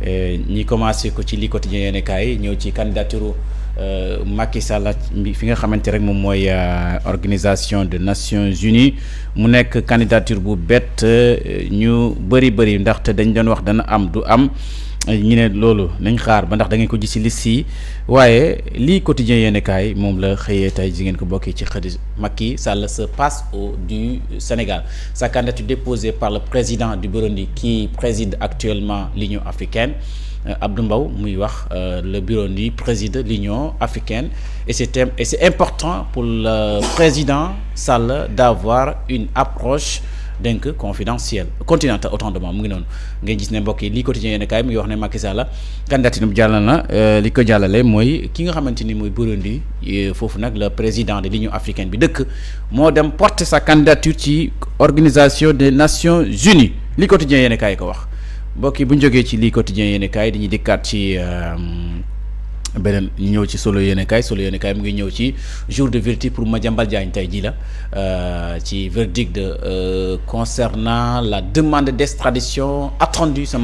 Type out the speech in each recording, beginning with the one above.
ñi commencé ko ci li quotidien yéen kaay ñëw ci candidature Macky Sall fi nga xamante rek moom mooy organisation des Nations Unies mu nekk candidature bu bett ñu bëri ndaxte dañ doon wax dana am du am ñu ne loolu nañ xaar ba ndax da ngeen ko gis ci liste yi waaye lii quotidien yéen kaay moom la xëyee tey ji ngeen ko bokkee ci xëdi Macky Sall se passe au du Sénégal. Sa candidature déposée par le président du Burundi qui préside actuellement l'Union africaine. Abdou Mbow muy wax le Burundi préside l'Union africaine et c'est important pour le président Sall d'avoir une approche donc confidentielle continentale autant de moi mu ngi noonu ngay gis ne mbokk yi lii quotidien yéen kaay mu ngi wax ne Macky Sall candidature bi jàll na li ko jàllale mooy ki nga xamante ni mooy Burundi foofu nag le président de l'Union africaine bi dëkk moo dem porter sa candidature ci organisation des Nations Unies lii quotidien yéen kaay ko wax. mbokk yi bu ñu jógee ci lii quotidien yéen kaay dañuy dikkaat ci beneen ñu ñëw ci solo yéen kaay mu ngi ñëw ci jour de verdict pour Madiambal Diagne tey jii la ci verdict concernant la demande d'extradition attendue ce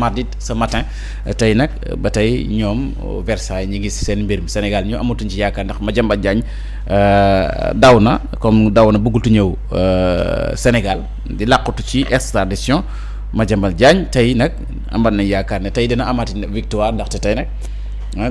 matin tey nag ba tey ñoom Versailles ñi ngi seen mbir mi Sénégal ñoo amatuñ ci yaakaar ndax Madiambal Diagne daw na bëggultu ñëw Sénégal di làqatu ci extradition Madiambal Diagne tey nag amal nañ yaakaar ne tey dina amati victoire ndaxte tey nag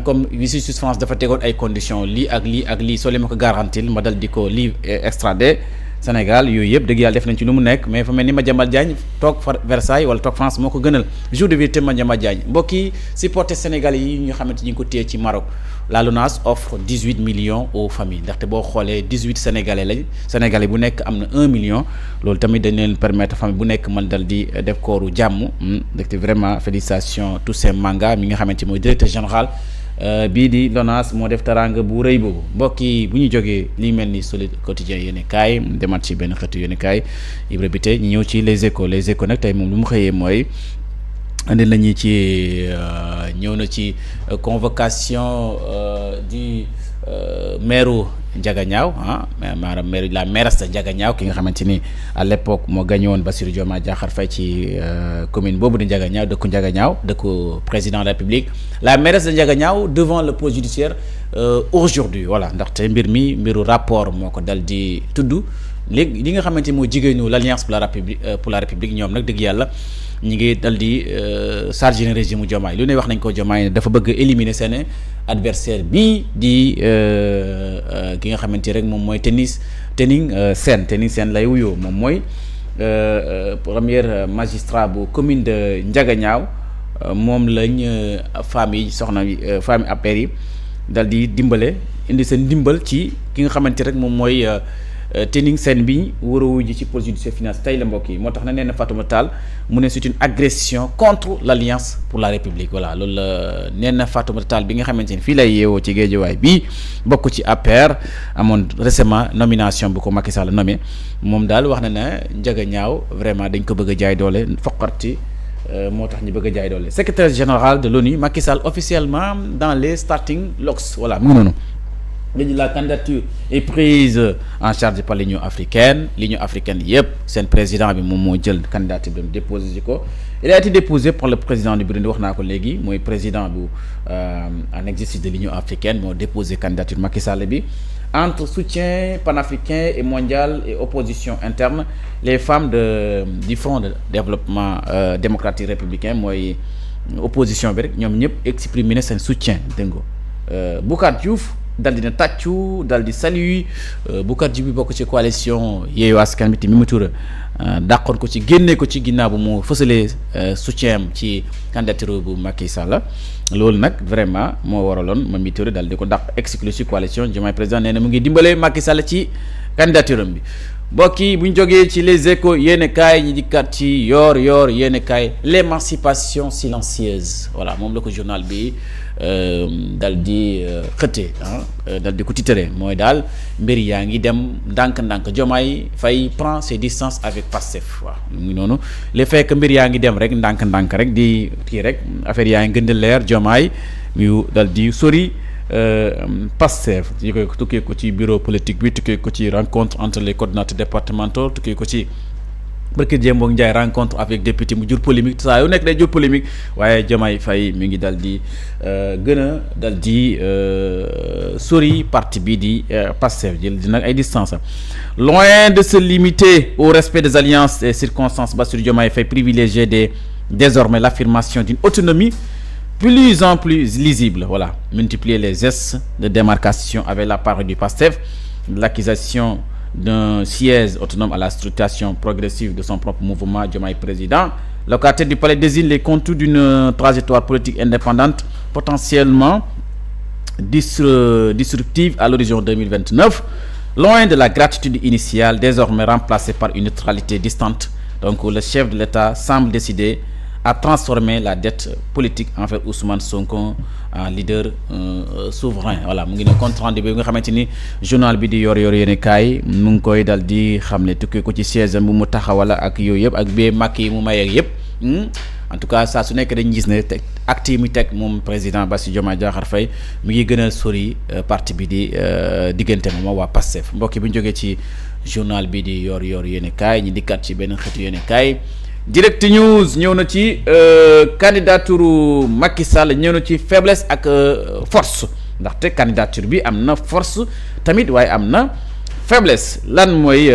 comme justice France dafa tegoon ay conditions lii ak lii soo leen ma ko garantil ma dal di ko lii extradé Sénégal yooyu yëpp dëgg yàlla def nañ ci lu mu nekk mais fa mel ni Madiambal Diagne toog Versailles wala toog France moo ko gënal jour de vérité Madiambal Diagne mbokk yi supporters sénégalais yi ñu xamante ñi ngi ko téye ci Maroc la LONASE offre 18 millions aux familles ndaxte boo xoolee 18 sénégalais bu nekk am na 1 million loolu tamit dañ leen permettre famille bu nekk mën dal di def kooru jàmm ndaxte vraiment félicitations Toussaint Manga mi nga xamante mooy directeur général bii di LONASE moo def teraanga bu rëy boobu mbokk yi bu ñu jógee li mel ni Solide Quotidien yéen kaay demat ci benn xeetu yéen kaay Ibra bi tey ñu ñëw ci les échos nag tey moom lu mu xëyee mooy andi nañu ci ñëw na ci convocation du maire Ndiaganiao maanaam la mairesse de Ndiaganiao ki nga xamante ni à l'époque moo gagné woon Bassirou Diomaye Diakhar Faye ci commune boobu di Ndiaganiao dëkku président de la République la mairesse de Ndiaganiao devant le pôle judiciaire aujourd'hui voilà ndaxte mbiru rapport moo ko dal di tudd léegi li nga xamante ni moo jigéenu l'Alliance pour la République ñoom nag dëgg yàlla ñi ngi dal di chargé na régime u Diomaye lu ne wax nañ ko Diomaye dafa bëgg éliminer seen adversaire bii di ki nga xamante rek moom mooy Tening Sène lay wuyoo moom mooy premier magistrat bu commune de Ndiaganiao moom lañ famille affaire yi dal di dimbale indi seen ndimbal ci ki nga xamante rek moom mooy Tening Sène bi war a wuyu ci pôle judiciaire finance tey la mbokk yi moo tax na nee na Fatoumata Tall mu ne c'est une agression contre l'Alliance pour la République voilà loolu la nee na Fatoumata Tall bi nga xamante ni fii lay yeewoo ci Guédiawaye bi bokk ci APR amoon récemment nomination bu ko Macky Sall nommé moom daal wax na ne Ndiaganiao vraiment dañ ko bëgg a jaay doole foqarti moo tax ñu bëgg a jaay doole secrétaire général de l'ONU Macky Sall officiellement dans les starting blocks voilà mu ngi noonu. La candidature est prise en charge par l'Union africaine yëpp seen président bi moom moo jël candidature bi déposé ko il a été déposé par le président du Burundi wax naa ko léegi mooy président bu en exercice de l'Union africaine moo déposé candidature Macky Sall bi entre soutien panafricain et mondial et opposition interne les femmes du Front de développement démocratique républicain mooy opposition bi rek ñoom ñëpp exprimer na seen soutien dégg nga Boucar Diouf dal dina tàccu dal di saluer Boucar Diouf bi bokk ci coalition Yewwi Askan Wi te Mimi Touré dàqoon ko ci génnee ko ci ginnaaw bu mu fësalee soutien am ci candidature bu Macky Sall loolu nag vraiment moo waraloon Mimi Touré dal di ko dàq exclu ci coalition Diomaye président nee na mu ngi dimbalee Macky Sall ci candidature am bi mbokk yi bu ñu jógee ci les échos yéen kaay ñi dikkat ci yoor yéen kaay l'émancipation silencieuse voilà moom la ko journal bi dal di xëte dal di ko titré mooy daal mbir yaa ngi dem ndànk-ndànk Diomaye Faye prend ses distances avec Pastef waaw mu ngi noonu le fait que mbir yaa ngi dem rek ndànk-ndànk rek di kii rek affaire yaa ngi gën di leer Diomaye yu dal di sori Pastef yi koy tukkee ko ci bureau politique bi tukkee ko ci rencontre entre les coordinateurs départementaux tukkee ko ci barki Demba Ndiaye rencontre avec député mu jur polémique saa yu nekk day jur polémique waaye Diomaye Faye mi ngi dal di gën a dal di sori parti bi di Pastef jël dina ay distance loin de se limiter au respect des alliances et circonstances Bassirou Diomaye Faye privilégié désormais l'affirmation d'une autonomie plus en plus lisible, voilà, multiplier les gestes de démarcation avec la part du PASTEF, l'accusation d'un siège autonome à la structuration progressive de son propre mouvement Diomaye président. Le locataire du palais désigne les contours d'une trajectoire politique indépendante potentiellement disruptive à l'horizon 2029, loin de la gratitude initiale désormais remplacée par une neutralité distante. Donc le chef de l'État semble décider à transformer la dette politique envers Ousmane Sonko en leader souverain. Voilà, mu ngi ne compte rendu bi nga xamante ni journal bi di yor yéene kaay mu ngi koy dal di xam ne tukkee ko ci siège bu mu taxawala ak yooyu yëpp ak bee màkk yi mu mayeeg yëpp en tout cas saa su nekk dañu gis ne teg acte yi mu teg moom président Bassirou Diomaye Diakhar Faye mu ngi gën a sori parti bi di diggante moom waa Pastef mbokk bi ñu jógee ci journal bi di yor yéene kaay ñi dikkat ci benn xeetu yéene kaay. Direct News ñëw na ci candidature Macky Sall ñëw na ci faiblesse ak force ndaxte candidature bi am na force tamit waaye am na faiblesse lan mooy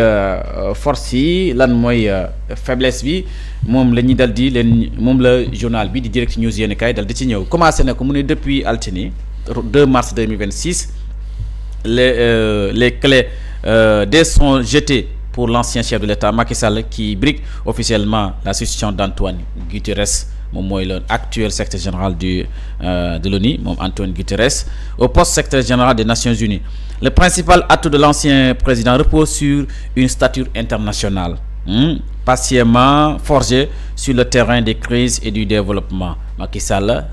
force yi lan mooy faiblesse bi moom la ñuy dal di leen moom la journal bi di Direct News yéen kay dal di ci ñëw commencé na ko mu ne depuis altine 2 mars 2026 les clés des sont jetées pour l'ancien chef de l'État Macky Sall qui brigue officiellement la succession d'Antoine Guterres moom mooy le actuel secrétaire général de l'ONU moom Antoine Guterres au poste secrétaire général des Nations Unies. Le principal atout de l'ancien président repose sur une stature internationale patiemment forgée sur le terrain des crises et du développement. Macky Sall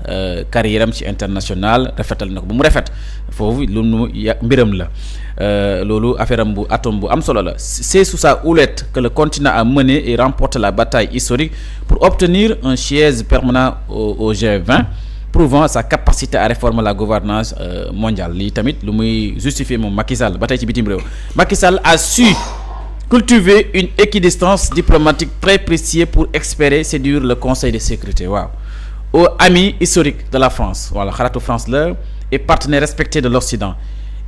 carrière am ci international rafetal na ko bu mu rafet foofu lu mu mbiram la loolu affaire am bu atome bu am solo la. C'est sous sa houlette que le continent a mené et remporté la bataille historique pour obtenir un siège permanent au G20, prouvant sa capacité à réformer la gouvernance mondiale. Lii tamit lu muy justifier moom Macky Sall ba tey ci bitim réew. Macky Sall a su cultiver une équidistance diplomatique très précieuse pour espérer séduire le Conseil de sécurité. Waaw. Aux amis historiques de la France, voilà, xaratu France la, et partenaires respectés de l'Occident.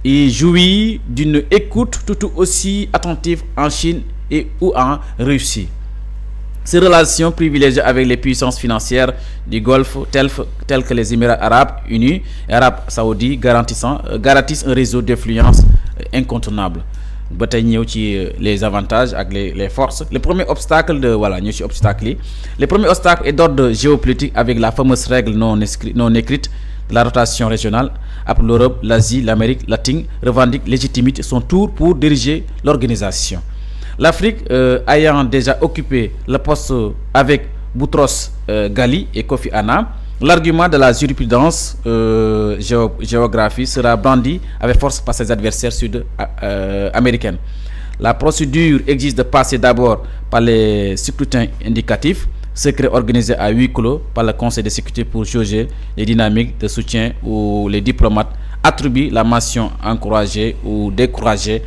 Il jouit d'une écoute tout aussi attentive en Chine et ou en Russie. Ces relations privilégiées avec les puissances financières du Golfe telles que les Émirats arabes unis et arabes saoudis garantissent un réseau d'influence incontournable. Ba tey ñëw ci les avantages ak les forces. Le premier obstacle ñëw ci obstacle yi. Le premier obstacle est d'ordre géopolitique avec la fameuse règle non écrite de la rotation régionale. Après l'Europe, l'Asie, l'Amérique latine revendiquent légitimité son tour pour diriger l'organisation. L'Afrique ayant déjà occupé le poste avec Boutros Ghali et Kofi Annan, l'argument de la jurisprudence géographie sera brandi avec force par ses adversaires sud-américains. La procédure exige de passer d'abord par les scrutins indicatifs, secret organisé à huis clos par le Conseil de sécurité pour jauger les dynamiques de soutien où les diplomates attribuent la mention encouragée ou découragée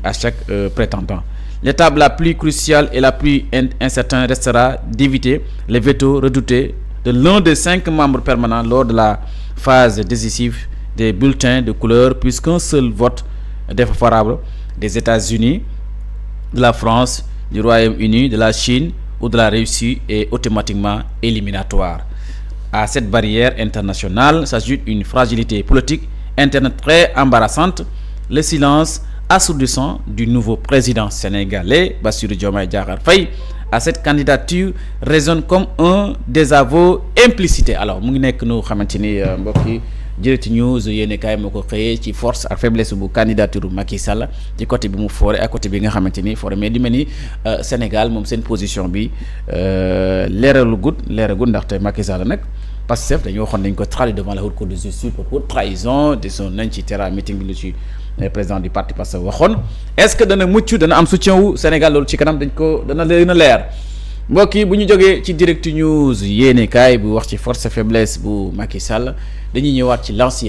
à chaque prétendant. L'étape la plus cruciale et la plus incertaine restera d'éviter les veto redoutés de l'un des 5 membres permanents lors de la phase décisive des bulletins de couleur, puisqu'un seul vote défavorable des États-Unis, de la France, du Royaume-Uni, de la Chine ou de la Russie est automatiquement éliminatoire. À cette barrière internationale s'ajoute une fragilité politique interne très embarrassante, le silence assourdissant du nouveau président sénégalais Bassirou Diomaye Diakhar Faye à cette candidature résonne comme un désaveu implicité. Alors mu ngi nekk nu xamante ni mbokk yi Direct News yéene kaay moo ko xëyee ci force ak faiblesse bu candidature Macky Sall ci côté bi mu foore ak côté bi nga xamante ni foore mais di mel ni Sénégal moom seen position bi leeragul ndaxte Macky Sall nag Pastef dañoo waxoon nañ ko traduit devant la haute cour de justice pour trahison de son nañ ci terrain meeting bi lu ci président du parti Pastef waxoon. Est-ce que dana mucc dana am soutien wu Sénégal loolu ci kanam dañ ko dana leen a leer mbokk yi bu ñu jógee ci direct news yéenekaay bu wax ci force faiblesse bu Macky Sall dañuy ñëwaat ci L'As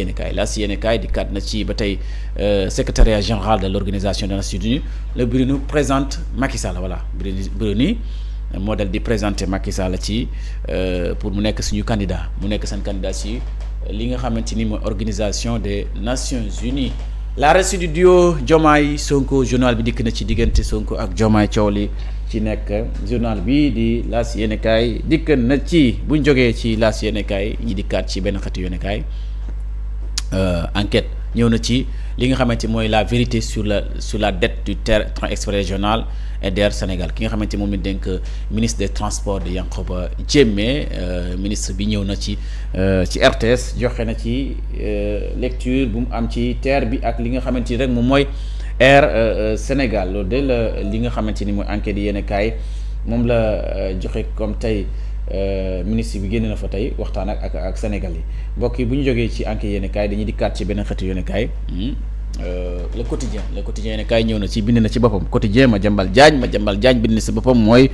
yéenekaay di kat na ci ba tey secrétariat général de l'organisation des Nations Unies le Bruno présente Macky Sall voilà Bruno moo dal di présenter Macky Sall ci pour mu nekk suñu candidat mu nekk seen candidat ci li nga xamante ni mooy organisation des Nations Unies. La réussite du duo Diomaye Sonko journal bi dikk na ci diggante Sonko ak Diomaye coow li ci nekk journal bi di L'As yéenekaay dikk na ci buñ jógee ci L'As yéenekaay ñi dikkaat ci benn xeetu yéenekaay enquête ñëw na ci li nga xamante mooy la vérité sur la dette du train express régional et d'Air Sénégal ki nga xamante moom it dénk ministre des transports de Yankhoba Diémé ministre bi ñëw na ci RTS joxe na ci lecture bu mu am ci TER bi ak li nga xamante ni rek moom mooy Air Sénégal loolu de la li nga xamante ni mooy enquête yi yéenekaay moom la joxe comme tey ministre bi génn na fa tey waxtaan ak Sénégal yi mbokk yi bu ñu jógee ci enquête yéenekaay dañuy dikkaat ci benn xeetu yéenekaay le quotidien yéenekaay ñëw na ci bind na ci boppam quotidien Madiambal Diagne bind na ci boppam mooy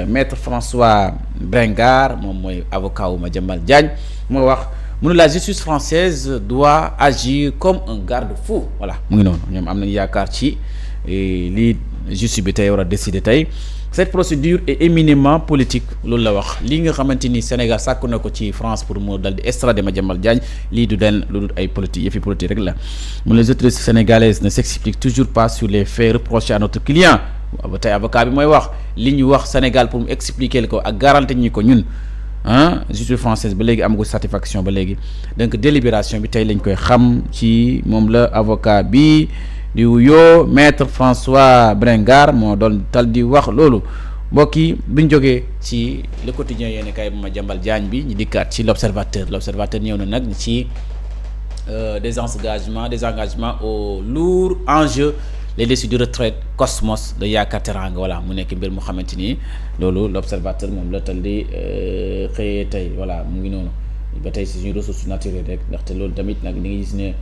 maître François Bringard moom mooy avocat wu Madiambal Diagne moo wax mu ne la justice française doit agir comme un garde-fou voilà mu ngi noonu ñoom am nañu yaakaar ci lii justice bi tey war a décider tey cette procédure est éminemment politique loolu la wax lii nga xamante ni Sénégal sàkku na ko ci France pour mu dal di extrader Madiambal Diagne lii du den lu dul ay politique yëfi politique rek la mu les autorités sénégalaises ne s'expliquent toujours pas sur les faits reprochés à notre client ba tey avocat bi mooy wax li ñu wax Sénégal pour mu expliquer ko ak garantie ñi ko ñun justice française ba léegi amagul satisfaction ba léegi donc délibération bi tey lañ koy xam ci moom la avocat bi di wuyoo maître François Bringard moo doon tal di wax loolu mbokk yi biñ jógee ci le quotidien yéenekaay bu Madiambal Diagne bi ñu dikkaat ci l'observateur ñëw na nag ci des engagements au lourd enjeu les décisions de retraite Cosmos de Yaakaar Teranga voilà mu nekk mbir mu xamante ni loolu l'observateur moom la tal di xëyee tey voilà mu ngi noonu ba tey si suñu ressources naturelles rek ndaxte loolu tamit nag ni nga gis ne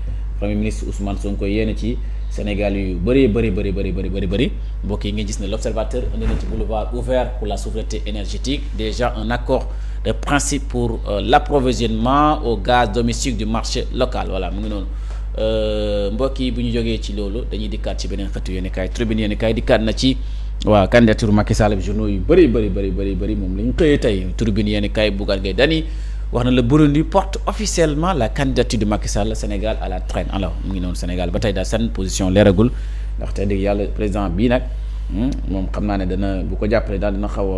premier ministre Ousmane Sonko yéene ci Sénégal yu bëri mbokk yi nga gis ne l'observateur indi na ci boulevard ouvert pour la souveraineté énergétique déjà un accord de principe pour l'approvisionnement au gaz domestique du marché local voilà mu ngi noonu mbokk yi bu ñu jógee ci loolu dañuy dikkaat ci beneen xëtu yéenekaay Tribune yéenekaay dikkaat na ci waaw candidature Macky Sall bi journaux yu bëri moom la ñu xëyee tey Tribune yéenekaay Bougane Gueye Dany wax na le Burundi porte officiellement la candidature de Macky Sall Sénégal à la traîne alors mu ngi noonu Sénégal ba tey daal seen position leeragul ndaxte dëgg yàlla président bii nag moom xam naa ne dana bu ko jàppale daal dina xaw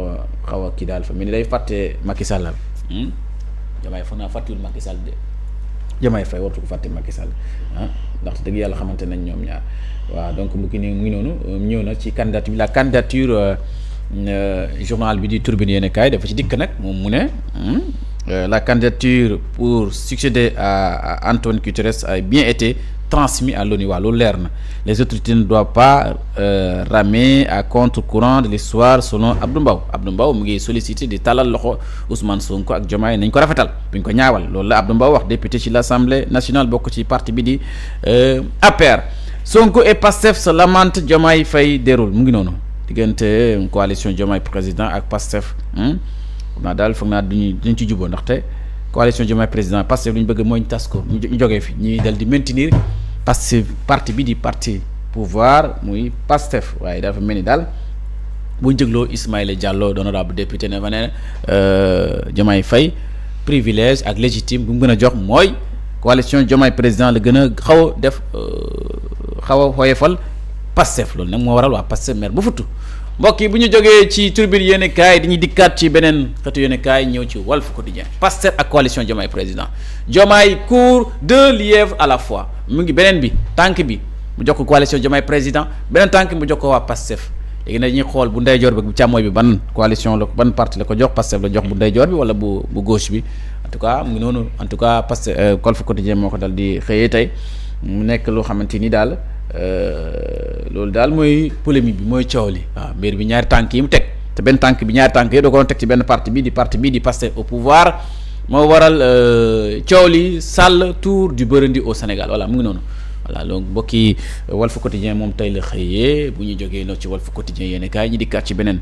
a kii daal fa mel ni day fàtte Macky Sall Diomaye foog naa fàttewul Macky Sall de Diomaye Faye wartu ko fàtte Macky Sall ndaxte dëgg yàlla xamante nañ ñoom ñaar waaw donc mu ngi noonu ñëw na ci candidature bi la candidature journal bi di Tribune yéenekaay dafa ci dikk nag moom mu ne la candidature pour succéder à Antoine Guterres a bien été transmise à l'ONU waaw loolu leer na les autorités ne doivent pas ramer à contre-courant de l'histoire selon Abdou Mbow mu ngi sollicité di talal loxo Ousmane Sonko ak Diomaye nañ ko rafetal buñ ko ñaawal loolu la Abdou Mbow wax député ci l'Assemblée nationale bokk ci parti bi di APR Sonko et Pastef se lamentent Diomaye Faye déroule mu ngi noonu diggante coalition Diomaye président ak Pastef xam naa daal foog naa duñ ci juboo ndaxte coalition Diomaye président Pastef lu ñu bëgg mooy ñu tas ko ñu jógee fi ñuy dal di maintenir Pastef parti bi di parti pouvoir muy Pastef waaye dafa mel ni daal bu ñu dégloo Ismaïla Diallo d'honorable député ne fa ne Diomaye Faye privilège ak légitime bu mu gën a jox mooy coalition Diomaye président la gën a xaw a xoyefal Pastef loolu nag moo waral waa Pastef maire bu futtu mbokk yi bu ñu jógee ci Tribune yéenekaay dañuy dikkaat ci beneen xeetu yéenekaay ñëw ci Walf Quotidien Pastef ak coalition Diomaye président Diomaye court deux lièvres à la fois mu ngi beneen bi tànk bi mu jox ko coalition Diomaye président beneen tànk mu jox ko waa Pastef léegi nag ñuy xool bu ndeyjoor bi bu càmmooy bi ban coalition la ban parti la ko jox Pastef la jox bu ndeyjoor bi wala bu gauche bi en tout cas mu ngi noonu en tout cas Pastef Walf Quotidien moo ko dal di xëyee tey mu nekk loo xamante ni daal loolu daal mooy polémique bi mooy coow li waaw mbir bi ñaari tànk yi mu teg te benn tànk bi ñaari tànk yi doo ko doon teg ci benn parti bii di Pastef au pouvoir moo waral coow li Sall tour du Burundi au Sénégal voilà mu ngi noonu voilà donc mbokki Walf Quotidien moom tey la xëyee bu ñu jógee noo ci Walf Quotidien yéen kaay ñi dikkaat ci beneen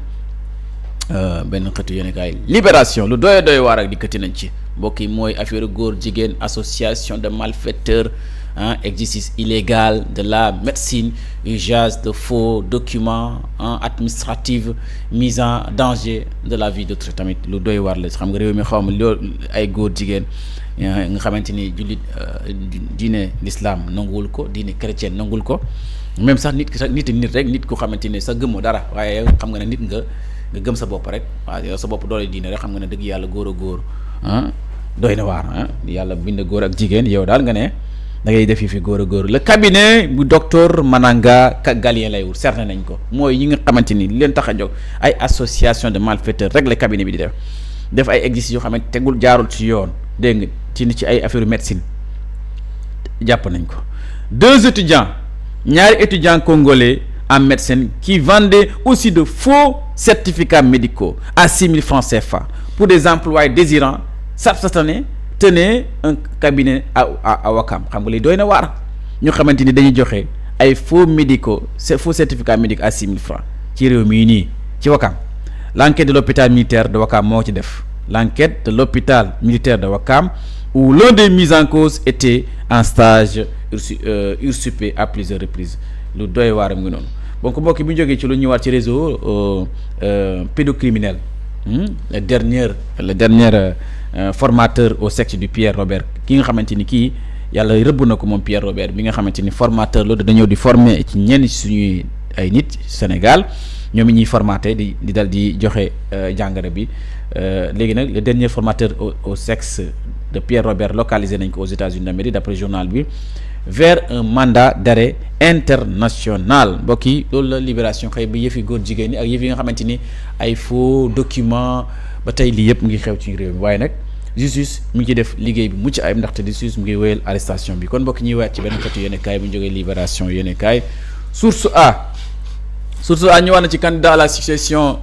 benn xëtu yéen kaay Libération lu doy waar ak dikkati nañ ci mbokk yi mooy affaire góor jigéen association de malfaiteurs exercice illégal de la médecine usage de faux documents administratifs mise en danger de la vie d'autrui tamit lu doy waar la xam nga réew mi xaw ma loolu ay góor jigéen nga xamante ni jullit diine l'islam nanguwul ko diine chrétienne nanguwul ko même sax nit rek nit ku xamante ni sa gëmmoo dara waaye xam nga ne nit nga gëm sa bopp rek waaw yow sa bopp doole diine rek xam nga ne dëgg yàlla góor a góor doy na waar yàlla bind góor ak jigéen yow daal nga ne da ngay def fi góor a góor le cabinet bu docteur Mananga Galien lay wut cerné nañ ko mooy ñi nga xamante ni leen tax a jóg ay association de malfaiteurs rek le cabinet bi di def ay exercices yoo xamante tegul jaarul ci yoon dégg nga ci ay affaire médecine jàpp nañ ko 2 étudiants ñaari étudiants congolais en médecine qui vendaient aussi de faux certificats médicaux à 6 000 francs CFA pour des employés désirant s'abstenir tenait un cabinet à Ouakam xam nga li doy na waar ñu xamante ni dañuy joxe ay faux certificats médicaux à 6 000 francs ci réew mii nii ci Ouakam l'enquête de l'hôpital militaire de Ouakam moo ci def l'enquête de l'hôpital militaire de Ouakam où l'un des mis en cause était en stage usurpé à plusieurs reprises lu doy waaram ngi noonu donc mbokk bi ñu jógee ci lu ñëwaat ci réseau pédocriminel le dernier formateur au sexe du Pierre Robert ki nga xamante ni kii yàlla rëbb na ko moom Pierre Robert bi nga xamante ni formateur la dañoo di former ci ñenn suñuy ay nit Sénégal ñoom it ñuy formaté di dal di joxe jàngare bi léegi nag le dernier formateur au sexe de Pierre Robert localisé nañ ko aux États-Unis d'Amérique d'après journal bi vers un mandat d'arrêt international mbokk yi loolu la Libération xëy ba yëfi góor jigéen ñi ak yëf yi nga xamante ni ay faux documents ba tey lii yëpp mu ngi xew ci réew mi waaye nag justice mu ngi ci def liggéey bi mucc ayib ndaxte justice mu ngi wéyal arrestation bi kon mbokk ñuy waat ci benn xeetu yéene kaay bu ñu jógee Libération yéene kaay Source A ñëwaat na ci candidat à la succession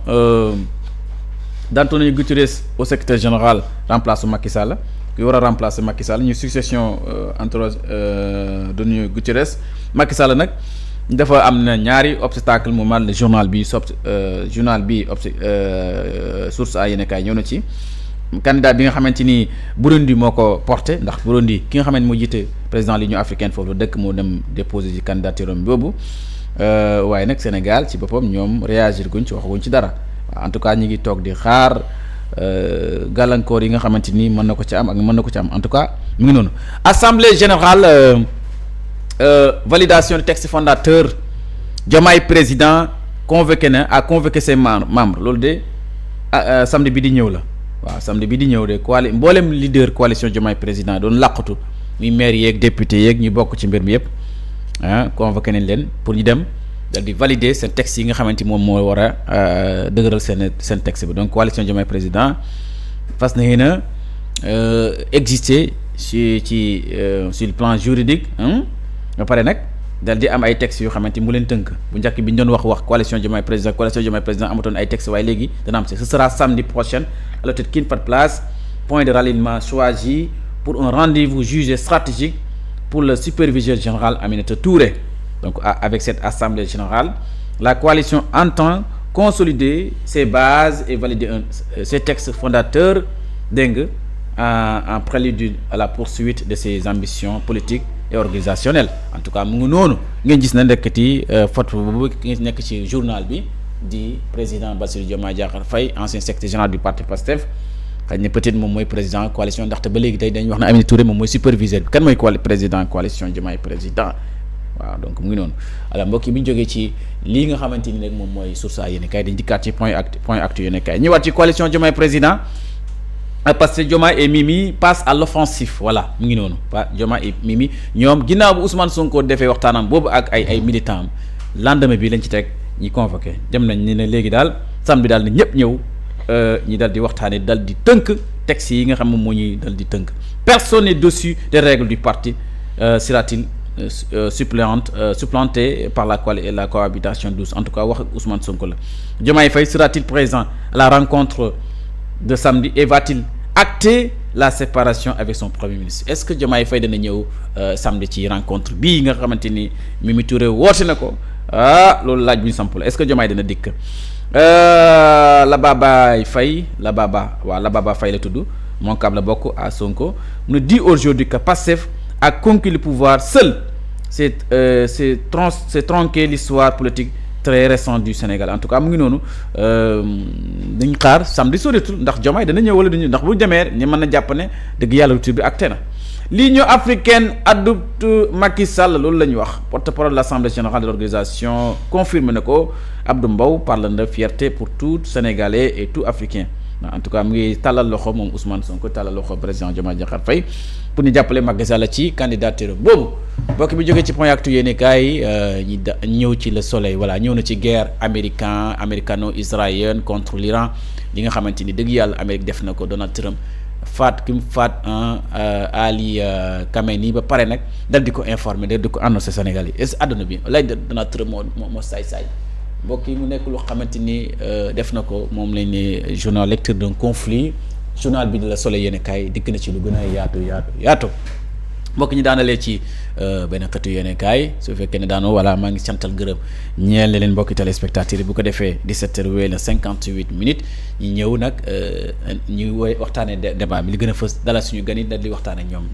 d'Antonio Guterres au secrétaire général remplace Macky Sall ki war a remplacer Macky Sall ñu succession Antonio Guterres Macky Sall nag dafa am na ñaari obstacle mu mal journal bi Source A yéen kaay ñëw na ci candidat bi nga xamante ni Burundi moo ko porté ndax Burundi ki nga xamante moo jiite président l'Union africaine foofu la dëkk moo dem déposer ci candidature am boobu waaye nag Sénégal ci boppam ñoom réagir guñ ci waxaguñ ci dara en tout cas ñi ngi toog di xaar gàllankoor yi nga xamante ni mën na ko ci am en tout cas mu ngi noonu assemblée générale validation du texte fondateur Diomaye président a convoqué ses membres loolu de samedi bi di ñëw la waaw samedi bi di ñëw de mboolem leader coalition Diomaye président doon làqatu muy maire yeeg député yeeg ñu bokk ci mbir mi yëpp convoqué nañ leen pour ñu dem dal di valider seen texte yi nga xamante moom moo war a dëgëral seen texte bi donc coalition Diomaye président fas na yéen a exister sur le plan juridique ba pare nag dal di am ay textes yoo xamante mu leen tënk bu njëkk bi ñu doon wax coalition Diomaye président amatoon ay textes waaye léegi dana am ce sera samedi prochain à l'hôtel King Fahd Palace point de ralliement choisi pour un rendez-vous jugé stratégique pour le superviseur général Aminata Touré. Donc avec cette assemblée générale la coalition entend consolider ses bases et valider ses textes fondateurs dégg nga en prélude à la poursuite de ses ambitions politiques et organisationnelles en tout cas mu ngi noonu ngeen gis na ndekkati photo boobu nekk ci journal bi di président Bassirou Diomaye Diakhar Faye ancien secrétaire général du parti PASTEF xëy na peut-être moom mooy président coalition ndaxte ba léegi tey dañuy wax ne Aminata Touré moom mooy superviseur bi kan mooy président coalition Diomaye président waaw donc mu ngi noonu alors mbokk yi bi ñu jógee ci lii nga xamante ni nag moom mooy source a yéene kaay dañ dikkaat ci point actu yéene kaay ñëwaat ci coalition Diomaye président parce que Diomaye et Mimi passent à l'offensif voilà mu ngi noonu Diomaye et Mimi ñoom ginnaaw bu Ousmane Sonko defee waxtaanam boobu ak ay militants am lendemain bi lañ ci teg ñi convoqué dem nañ ne léegi daal samedi daal na ñëpp ñëw ñi dal di waxtaanee dal di tënk texte yi nga xam moom moo ñuy dal di tënk personne n'est dessus des règles du parti sera-t-il supplanté par la cohabitation douce en tout cas wax ak Ousmane Sonko la Diomaye Faye sera-t-il présent à la rencontre de samedi et va-t-il acter la séparation avec son premier ministre est-ce que Diomaye Faye dana ñëw samedi ci rencontre bii nga xamante ni Mimi Touré woote na ko loolu laaj bu ñu samp la est-ce que Diomaye dana dikk la Baba Faye la Baba Faye la tudd mon câble la bokk à Sonko mu dit aujourd'hui que Pastef a conquis le pouvoir seul. C'est tronquer l'histoire politique très récente du Sénégal en tout cas mu ngi noonu dañ xaar samedi soriatul ndax Diomaye dana ñëw wala du ñëw ndax bu demee ñi mën na jàpp ne dëgg yàlla rupture bi acté na. L'Union africaine adopte Macky Sall loolu la ñu wax porte-parole de l'Assemblée générale de l'organisation confirme na ko Abdou Mbow parle de fierté pour tout Sénégalais et tout Africain en tout cas mu ngi tàllal loxo moom Ousmane Sonko tàllal loxo président Diomaye Diakhar Faye pour ñu jàppale Macky Sall ci candidature boobu bokk bi jógee ci point actu yéeni kaay ñi ñëw ci le soleil voilà ñëw na ci guerre américano-israélienne contre l'Iran li nga xamante ni dëgg yàlla Amérique def na ko Donald Trump faat ki mu faat Ali Khamenei ba pare nag dal di ko informer dal di ko annoncé Sénégal yi est-ce àdduna bi lay Donald Trump moo saay-saay mbokk yi mu nekk lu xamante ni def na ko moom lañ ne journal lecture d'un conflit journal bi di la Soleil yéen kaay dikk na ci lu gën a yaatu mbokk ñi daanalee ci benn xëtu yéen kaay su fekkee ne daanoo voilà maa ngi santal gërëm ñeel leen mbokki téléspectateurs yi bu ko defee 17h wéy na 58 minutes ñi ñëw nag ñu waxtaanee débat bi li gën a fës dala suñu gan yi dal di waxtaan ak ñoom.